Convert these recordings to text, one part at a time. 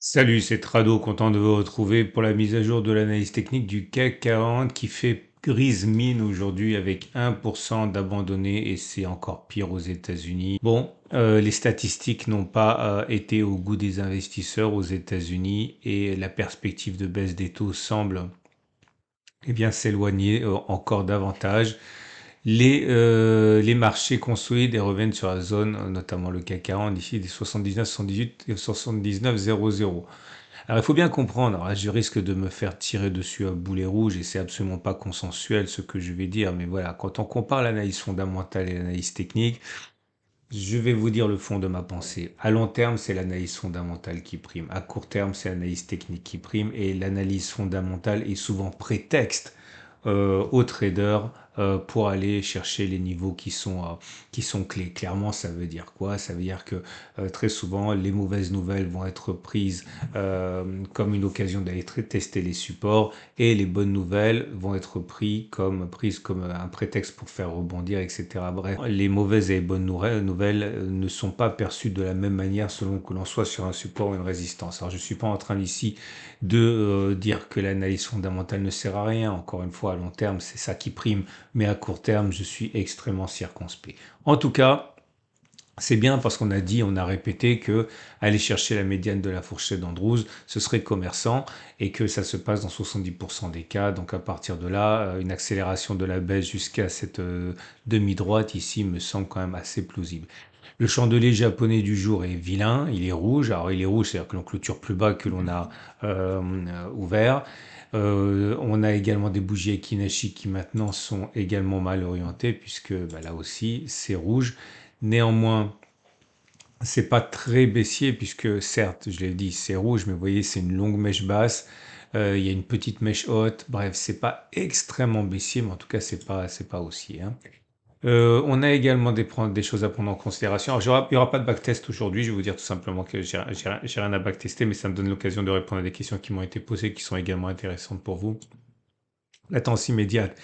Salut, c'est Trado, content de vous retrouver pour la mise à jour de l'analyse technique du CAC 40 qui fait grise mine aujourd'hui avec 1% d'abandonnés et c'est encore pire aux États-Unis. Bon, les statistiques n'ont pas été au goût des investisseurs aux États-Unis et la perspective de baisse des taux semble s'éloigner encore davantage. Les marchés consolident et reviennent sur la zone, notamment le CAC 40, d'ici des 79, 78 et 79, 00. Alors, il faut bien comprendre, alors là, je risque de me faire tirer dessus à boulet rouge et c'est absolument pas consensuel ce que je vais dire, mais voilà, quand on compare l'analyse fondamentale et l'analyse technique, je vais vous dire le fond de ma pensée. À long terme, c'est l'analyse fondamentale qui prime. À court terme, c'est l'analyse technique qui prime et l'analyse fondamentale est souvent prétexte aux traders pour aller chercher les niveaux qui sont clés. Clairement, ça veut dire quoi? Ça veut dire que très souvent, les mauvaises nouvelles vont être prises comme une occasion d'aller tester les supports et les bonnes nouvelles vont être prises comme un prétexte pour faire rebondir, etc. Bref, les mauvaises et les bonnes nouvelles ne sont pas perçues de la même manière selon que l'on soit sur un support ou une résistance. Alors, je suis pas en train ici de dire que l'analyse fondamentale ne sert à rien. Encore une fois, à long terme, c'est ça qui prime, mais à court terme, je suis extrêmement circonspect. En tout cas, c'est bien parce qu'on a dit, on a répété que aller chercher la médiane de la fourchette d'Andrews, ce serait commerçant et que ça se passe dans 70% des cas. Donc à partir de là, une accélération de la baisse jusqu'à cette demi-droite ici me semble quand même assez plausible. Le chandelier japonais du jour est vilain, il est rouge. Alors il est rouge, c'est-à-dire que l'on clôture plus bas que l'on a ouvert. On a également des bougies Ekinashi qui maintenant sont également mal orientées puisque bah, là aussi c'est rouge. Néanmoins, c'est pas très baissier puisque certes, je l'ai dit, c'est rouge, mais vous voyez, c'est une longue mèche basse. Il y a une petite mèche haute. Bref, c'est pas extrêmement baissier, mais en tout cas, c'est pas haussier, hein. On a également des choses à prendre en considération. Alors, il n'y aura pas de backtest aujourd'hui. Je vais vous dire tout simplement que j'ai rien à backtester, mais ça me donne l'occasion de répondre à des questions qui m'ont été posées, qui sont également intéressantes pour vous. La tendance immédiate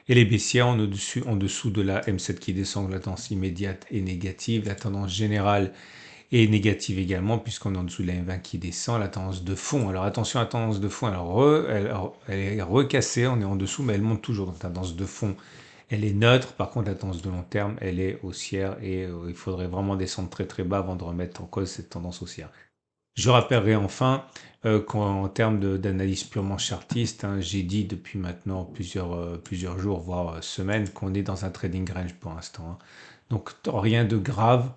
et les baissières en dessous de la M7 qui descend. La tendance immédiate est négative. La tendance générale est négative également, puisqu'on est en dessous de la M20 qui descend. La tendance de fond, alors attention à la tendance de fond, elle est recassée, on est en dessous, mais elle monte toujours. Donc la tendance de fond, elle est neutre. Par contre, la tendance de long terme, elle est haussière et il faudrait vraiment descendre très très bas avant de remettre en cause cette tendance haussière. Je rappellerai enfin qu'en termes d'analyse purement chartiste, hein, j'ai dit depuis maintenant plusieurs jours, voire semaines, qu'on est dans un trading range pour l'instant, hein. Donc rien de grave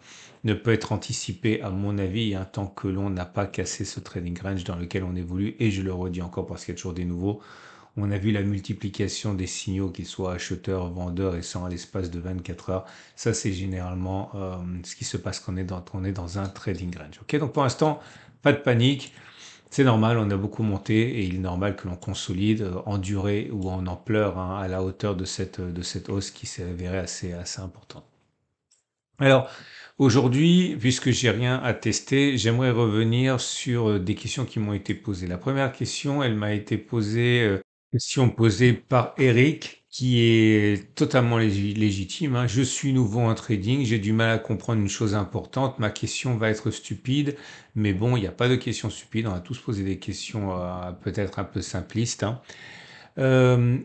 ne peut être anticipé à mon avis hein, tant que l'on n'a pas cassé ce trading range dans lequel on évolue. Et je le redis encore parce qu'il y a toujours des nouveaux. On a vu la multiplication des signaux, qu'ils soient acheteurs, vendeurs, et sans à l'espace de 24 heures. Ça, c'est généralement ce qui se passe quand on est dans un trading range. Ok, donc pour l'instant, pas de panique. C'est normal, on a beaucoup monté et il est normal que l'on consolide en durée ou en ampleur hein, à la hauteur de cette hausse qui s'est avérée assez importante. Alors, aujourd'hui, puisque j'ai rien à tester, j'aimerais revenir sur des questions qui m'ont été posées. La première question, elle m'a été question posée par Eric, qui est totalement légitime, hein. Je suis nouveau en trading, j'ai du mal à comprendre une chose importante. Ma question va être stupide, mais bon, il n'y a pas de questions stupides. On a tous posé des questions peut-être un peu simplistes, hein.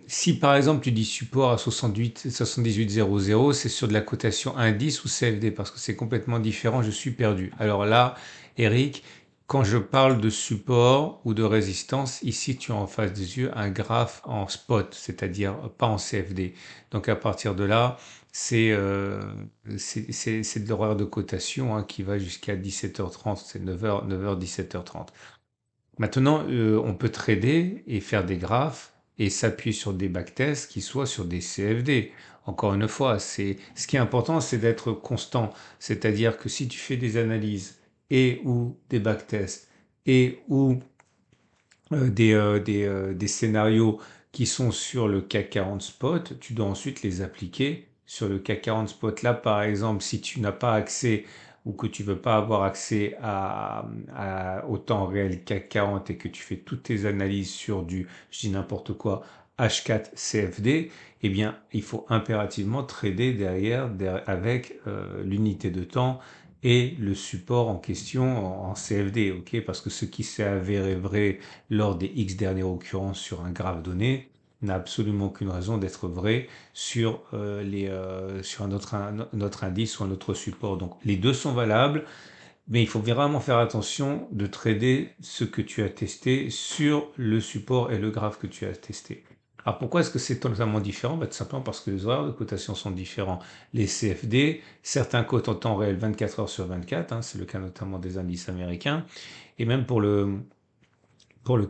Si par exemple tu dis support à 68, 78,00, c'est sur de la cotation indice ou CFD parce que c'est complètement différent, je suis perdu. Alors là, Eric, quand je parle de support ou de résistance, ici tu as en face des yeux un graphe en spot, c'est-à-dire pas en CFD. Donc à partir de là, c'est de l'horaire de cotation hein, qui va jusqu'à 17h30, c'est 9h, 9h, 17h30. Maintenant, on peut trader et faire des graphes et s'appuyer sur des backtests qui soient sur des CFD. Encore une fois, ce qui est important, c'est d'être constant. C'est-à-dire que si tu fais des analyses et ou des backtests et ou des scénarios qui sont sur le CAC 40 spot, tu dois ensuite les appliquer sur le CAC 40 spot. Là, par exemple, si tu n'as pas accès ou que tu veux pas avoir accès au temps réel CAC 40 et que tu fais toutes tes analyses sur je dis n'importe quoi, H4 CFD, eh bien, il faut impérativement trader avec l'unité de temps et le support en question en CFD, ok? Parce que ce qui s'est avéré vrai lors des X dernières occurrences sur un graphe donné n'a absolument aucune raison d'être vrai sur, sur un autre indice ou un autre support. Donc les deux sont valables, mais il faut vraiment faire attention de trader ce que tu as testé sur le support et le graphe que tu as testé. Alors pourquoi est-ce que c'est totalement différent? Tout simplement parce que les horaires de cotation sont différents. Les CFD, certains cotent en temps réel 24 heures sur 24, hein, c'est le cas notamment des indices américains, et même pour le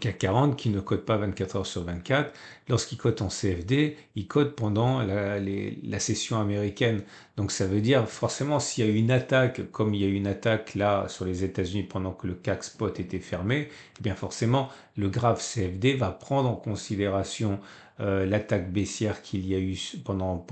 CAC 40 qui ne cote pas 24 heures sur 24, lorsqu'il cote en CFD, il cote pendant la session américaine. Donc ça veut dire forcément s'il y a une attaque, comme il y a eu une attaque là sur les États-Unis pendant que le CAC spot était fermé, eh bien forcément le graphe CFD va prendre en considération l'attaque baissière qu'il y a eu pendant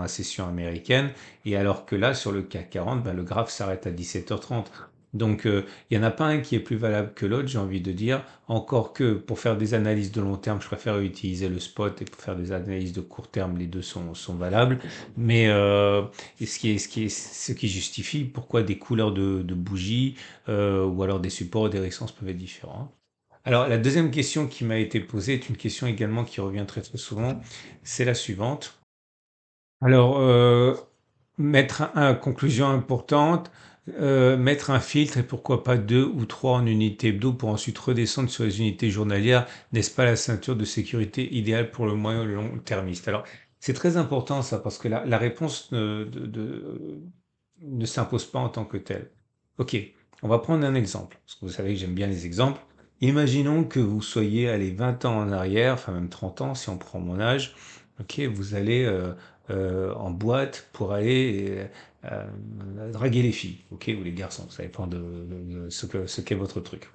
la session américaine, et alors que là sur le CAC 40, ben, le graphe s'arrête à 17h30. Donc, il n'y en a pas un qui est plus valable que l'autre, j'ai envie de dire. Encore que pour faire des analyses de long terme, je préfère utiliser le spot, et pour faire des analyses de court terme, les deux sont valables. Mais et ce qui justifie pourquoi des couleurs de bougies ou alors des supports ou des résistances peuvent être différents. Alors, la deuxième question qui m'a été posée est une question également qui revient très très souvent. C'est la suivante. Alors, mettre un conclusion importante, mettre un filtre et pourquoi pas deux ou trois en unité hebdo pour ensuite redescendre sur les unités journalières, n'est-ce pas la ceinture de sécurité idéale pour le moyen et le long termiste? Alors, c'est très important ça parce que la réponse ne s'impose pas en tant que telle. Ok, on va prendre un exemple, parce que vous savez que j'aime bien les exemples. Imaginons que vous soyez allé 20 ans en arrière, enfin même 30 ans si on prend mon âge. Ok, vous allez en boîte pour aller draguer les filles, ok, ou les garçons, ça dépend de ce qu'est votre truc.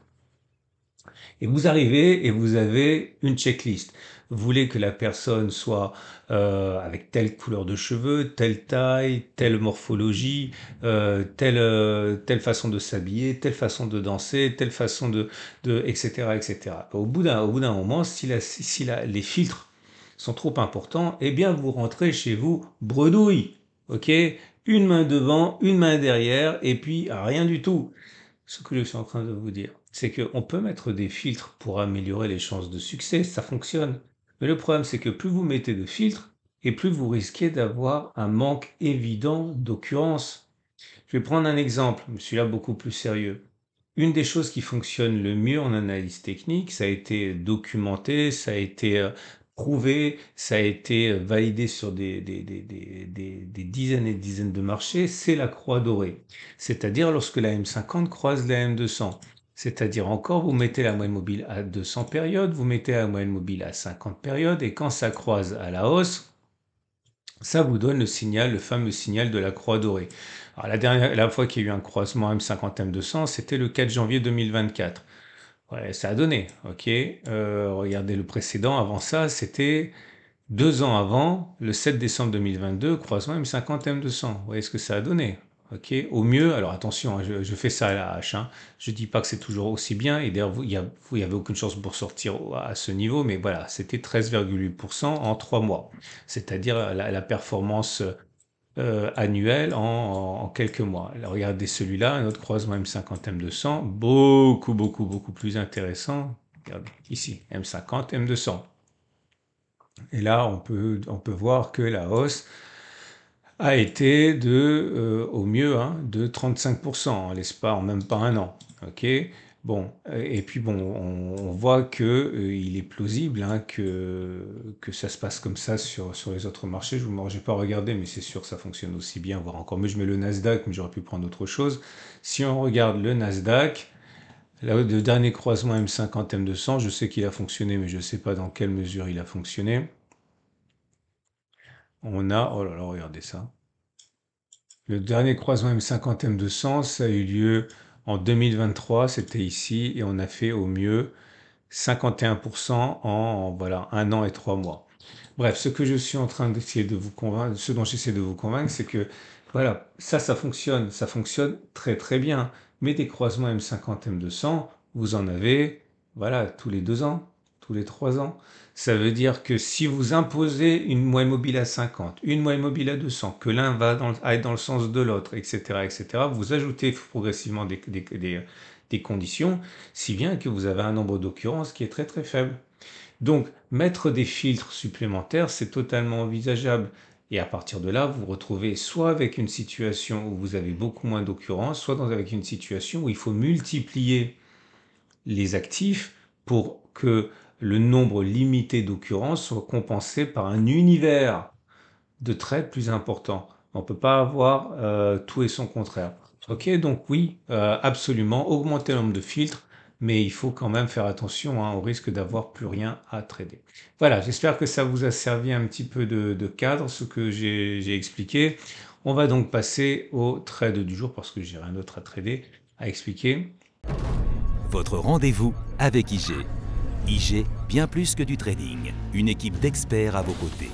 Et vous arrivez et vous avez une checklist. Vous voulez que la personne soit avec telle couleur de cheveux, telle taille, telle morphologie, telle façon de s'habiller, telle façon de danser, telle façon etc., etc. Au bout d'un moment, les filtres sont trop importants, eh bien vous rentrez chez vous bredouille, ok? Une main devant, une main derrière, et puis rien du tout. Ce que je suis en train de vous dire, c'est qu'on peut mettre des filtres pour améliorer les chances de succès, ça fonctionne. Mais le problème, c'est que plus vous mettez de filtres, et plus vous risquez d'avoir un manque évident d'occurrence. Je vais prendre un exemple, mais celui-là beaucoup plus sérieux. Une des choses qui fonctionne le mieux en analyse technique, ça a été documenté, ça a été prouvé, ça a été validé sur des dizaines et des dizaines de marchés, c'est la croix dorée. C'est-à-dire lorsque la M50 croise la M200. C'est-à-dire encore, vous mettez la moyenne mobile à 200 périodes, vous mettez la moyenne mobile à 50 périodes, et quand ça croise à la hausse, ça vous donne le signal, le fameux signal de la croix dorée. Alors la fois qu'il y a eu un croisement M50 M200, c'était le 4 janvier 2024. Ouais, ça a donné, ok. Regardez le précédent, avant ça, c'était 2 ans avant, le 7 décembre 2022, croisement M50 M200. Vous voyez ce que ça a donné? Ok, au mieux, alors attention, hein, je fais ça à la hache, hein. Je dis pas que c'est toujours aussi bien, et d'ailleurs, vous y avez aucune chance pour sortir à ce niveau, mais voilà, c'était 13,8% en 3 mois. C'est-à-dire la performance annuelle en quelques mois. Alors, regardez celui-là, un autre croisement M50 M200, beaucoup, beaucoup, beaucoup plus intéressant. Regardez ici, M50 M200. Et là, on peut voir que la hausse a été au mieux, hein, de 35%, en même pas un an. Ok. Bon, et puis bon, on voit que il est plausible, hein, que ça se passe comme ça sur les autres marchés. Je n'ai pas regardé, mais c'est sûr que ça fonctionne aussi bien, voire encore mieux. Je mets le Nasdaq, mais j'aurais pu prendre autre chose. Si on regarde le Nasdaq, là, le dernier croisement M50 M200, je sais qu'il a fonctionné, mais je ne sais pas dans quelle mesure il a fonctionné. On a, oh là là, regardez ça. Le dernier croisement M50 M200, ça a eu lieu en 2023, c'était ici, et on a fait au mieux 51% en voilà, un an et 3 mois. Bref, ce que je suis en train d'essayer de vous convaincre, ce dont j'essaie de vous convaincre, c'est que voilà, ça fonctionne très très bien. Mais des croisements M50, M200, vous en avez, voilà, tous les 2 ans, tous les 3 ans. Ça veut dire que si vous imposez une moyenne mobile à 50, une moyenne mobile à 200, que l'un va aller dans le sens de l'autre, etc., etc., vous ajoutez progressivement des conditions, si bien que vous avez un nombre d'occurrences qui est très très faible. Donc, mettre des filtres supplémentaires, c'est totalement envisageable. Et à partir de là, vous vous retrouvez soit avec une situation où vous avez beaucoup moins d'occurrences, soit avec une situation où il faut multiplier les actifs pour que le nombre limité d'occurrences soit compensé par un univers de traits plus important. On ne peut pas avoir tout et son contraire. Ok, donc oui, absolument, augmenter le nombre de filtres, mais il faut quand même faire attention au risque d'avoir plus rien à trader. Voilà, j'espère que ça vous a servi un petit peu de cadre, ce que j'ai expliqué. On va donc passer au trade du jour parce que j'ai rien d'autre à trader, à expliquer. Votre rendez-vous avec IG. IG, bien plus que du trading. Une équipe d'experts à vos côtés.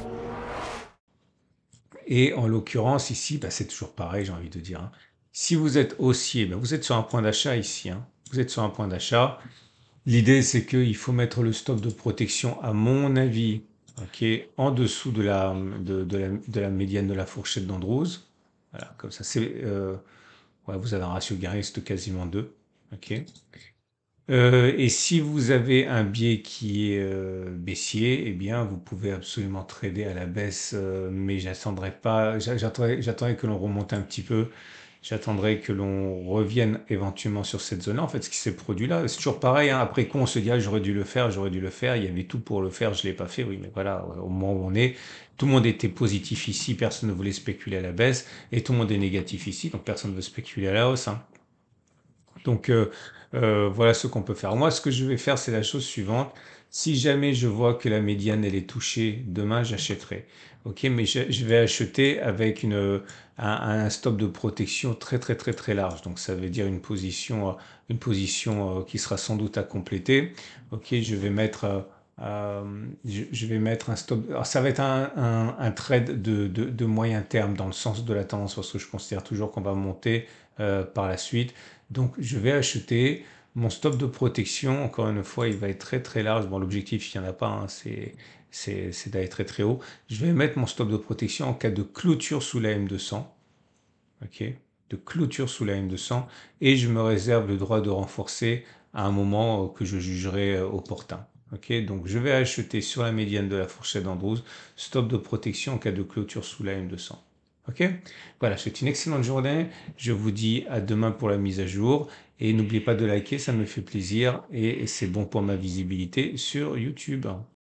Et en l'occurrence, ici, c'est toujours pareil, j'ai envie de dire. Si vous êtes haussier, vous êtes sur un point d'achat ici. Vous êtes sur un point d'achat. L'idée, c'est qu'il faut mettre le stop de protection, à mon avis, ok, en dessous de la médiane de la fourchette d'Andrews. Voilà, comme ça, ouais, vous avez un ratio gain risque de quasiment 2. Ok. Et si vous avez un biais qui est baissier, eh bien, vous pouvez absolument trader à la baisse, mais j'attendrai pas, j'attendrai que l'on remonte un petit peu, j'attendrai que l'on revienne éventuellement sur cette zone-là. En fait, ce qui s'est produit là, c'est toujours pareil, après coup, on se dit, ah, j'aurais dû le faire, il y avait tout pour le faire, je l'ai pas fait, oui, mais voilà, au moment où on est, tout le monde était positif ici, personne ne voulait spéculer à la baisse, et tout le monde est négatif ici, donc personne ne veut spéculer à la hausse. Donc voilà ce qu'on peut faire. Moi, ce que je vais faire, c'est la chose suivante. Si jamais je vois que la médiane elle est touchée, demain j'achèterai. Ok, mais je vais acheter avec un stop de protection très très très très large. Donc ça veut dire une position qui sera sans doute à compléter. Ok, je vais mettre un stop. Alors, ça va être un trade de moyen terme dans le sens de la tendance parce que je considère toujours qu'on va monter par la suite. Donc, je vais acheter mon stop de protection. Encore une fois, il va être très très large. Bon, l'objectif, il n'y en a pas, c'est d'aller très très haut. Je vais mettre mon stop de protection en cas de clôture sous la M200. Ok, de clôture sous la M200. Et je me réserve le droit de renforcer à un moment que je jugerai opportun. Ok, donc je vais acheter sur la médiane de la fourchette d'Andrews, stop de protection en cas de clôture sous la M200. Ok, voilà, c'est une excellente journée. Je vous dis à demain pour la mise à jour. Et n'oubliez pas de liker, ça me fait plaisir et c'est bon pour ma visibilité sur YouTube.